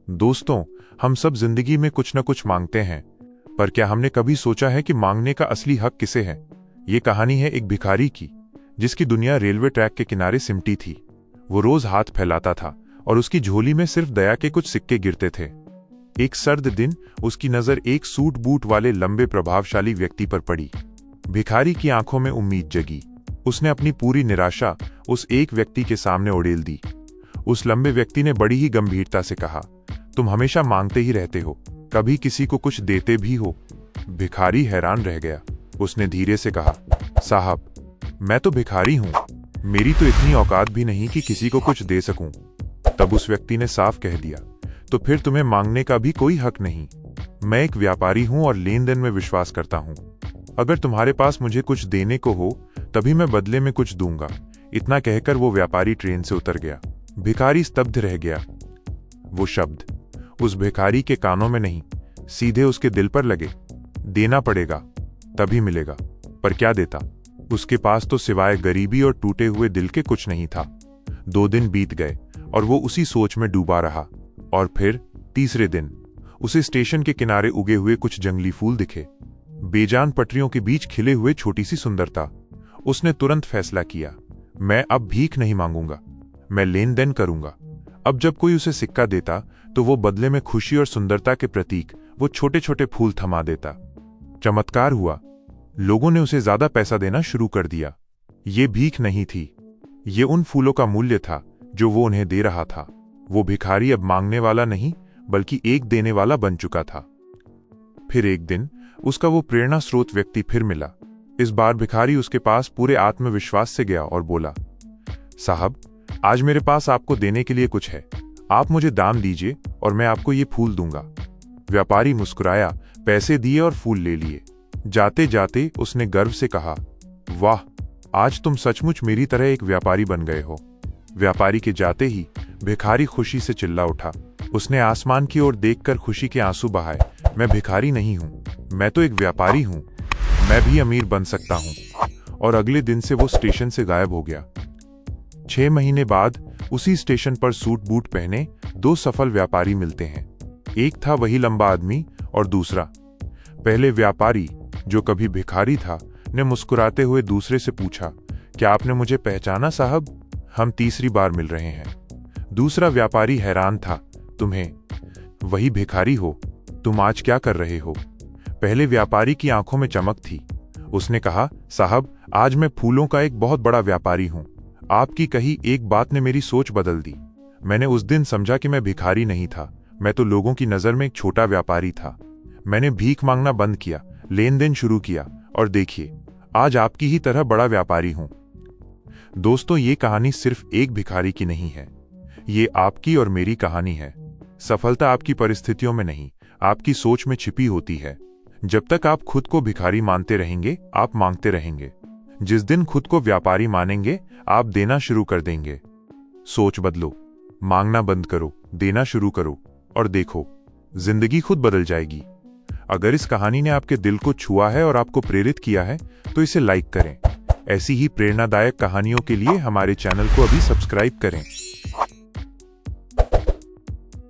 दोस्तों, हम सब जिंदगी में कुछ न कुछ मांगते हैं, पर क्या हमने कभी सोचा है कि मांगने का असली हक किसे है? ये कहानी है एक भिखारी की, जिसकी दुनिया रेलवे ट्रैक के किनारे सिमटी थी। वो रोज हाथ फैलाता था और उसकी झोली में सिर्फ दया के कुछ सिक्के गिरते थे। एक सर्द दिन उसकी नजर एक सूट बूट वाले लंबे प्रभावशाली व्यक्ति पर पड़ी। भिखारी की आंखों में उम्मीद जगी। उसने अपनी पूरी निराशा उस एक व्यक्ति के सामने उड़ेल दी। उस लंबे व्यक्ति ने बड़ी ही गंभीरता से कहा, तुम हमेशा मांगते ही रहते हो, कभी किसी को कुछ देते भी हो? भिखारी हैरान रह गया। उसने धीरे से कहा, साहब, मैं तो भिखारी हूं, मेरी तो इतनी औकात भी नहीं कि किसी को कुछ दे सकूं। तब उस व्यक्ति ने साफ कह दिया, तो फिर तुम्हें मांगने का भी कोई हक नहीं। मैं एक व्यापारी हूं और लेन देन में विश्वास करता हूं। अगर तुम्हारे पास मुझे कुछ देने को हो तभी मैं बदले में कुछ दूंगा। इतना कहकर वो व्यापारी ट्रेन से उतर गया। भिखारी स्तब्ध रह गया। वो शब्द उस भिखारी के कानों में नहीं, सीधे उसके दिल पर लगे। देना पड़ेगा, तभी मिलेगा। पर क्या देता? उसके पास तो सिवाय गरीबी और टूटे हुए दिल के कुछ नहीं था। 2 दिन बीत गए और वो उसी सोच में डूबा रहा। और फिर तीसरे दिन उसे स्टेशन के किनारे उगे हुए कुछ जंगली फूल दिखे, बेजान पटरियों के बीच खिले हुए छोटी सी सुंदरता। उसने तुरंत फैसला किया, मैं अब भीख नहीं मांगूंगा, मैं लेन देन करूंगा। अब जब कोई उसे सिक्का देता तो वो बदले में खुशी और सुंदरता के प्रतीक वो छोटे छोटे फूल थमा देता। चमत्कार हुआ, लोगों ने उसे ज्यादा पैसा देना शुरू कर दिया। ये भीख नहीं थी, ये उन फूलों का मूल्य था जो वो उन्हें दे रहा था। वो भिखारी अब मांगने वाला नहीं, बल्कि एक देने वाला बन चुका था। फिर एक दिन उसका वो प्रेरणा स्रोत व्यक्ति फिर मिला। इस बार भिखारी उसके पास पूरे आत्मविश्वास से गया और बोला, साहब, आज मेरे पास आपको देने के लिए कुछ है। आप मुझे दाम दीजिए और मैं आपको ये फूल दूंगा। व्यापारी मुस्कुराया, पैसे दिए और फूल ले लिए। जाते जाते उसने गर्व से कहा, वाह, आज तुम सचमुच मेरी तरह एक व्यापारी बन गए हो। व्यापारी के जाते ही भिखारी खुशी से चिल्ला उठा। उसने आसमान की ओर देखकर खुशी के आंसू बहाए। मैं भिखारी नहीं हूं, मैं तो एक व्यापारी हूं, मैं भी अमीर बन सकता हूं। और अगले दिन से वो स्टेशन से गायब हो गया। 6 महीने बाद उसी स्टेशन पर सूट बूट पहने 2 सफल व्यापारी मिलते हैं। एक था वही लंबा आदमी और दूसरा। पहले व्यापारी, जो कभी भिखारी था, ने मुस्कुराते हुए दूसरे से पूछा, क्या आपने मुझे पहचाना साहब? हम तीसरी बार मिल रहे हैं। दूसरा व्यापारी हैरान था, तुम्हें? वही भिखारी हो, तुम आज क्या कर रहे हो? पहले व्यापारी की आंखों में चमक थी। उसने कहा, साहब, आज मैं फूलों का एक बहुत बड़ा व्यापारी हूं। आपकी कही एक बात ने मेरी सोच बदल दी। मैंने उस दिन समझा कि मैं भिखारी नहीं था, मैं तो लोगों की नजर में एक छोटा व्यापारी था। मैंने भीख मांगना बंद किया, लेन देन शुरू किया, और देखिए, आज आपकी ही तरह बड़ा व्यापारी हूं। दोस्तों, ये कहानी सिर्फ एक भिखारी की नहीं है, ये आपकी और मेरी कहानी है। सफलता आपकी परिस्थितियों में नहीं, आपकी सोच में छिपी होती है। जब तक आप खुद को भिखारी मानते रहेंगे, आप मांगते रहेंगे। जिस दिन खुद को व्यापारी मानेंगे, आप देना शुरू कर देंगे। सोच बदलो, मांगना बंद करो, देना शुरू करो, और देखो, जिंदगी खुद बदल जाएगी। अगर इस कहानी ने आपके दिल को छुआ है और आपको प्रेरित किया है, तो इसे लाइक करें। ऐसी ही प्रेरणादायक कहानियों के लिए हमारे चैनल को अभी सब्सक्राइब करें।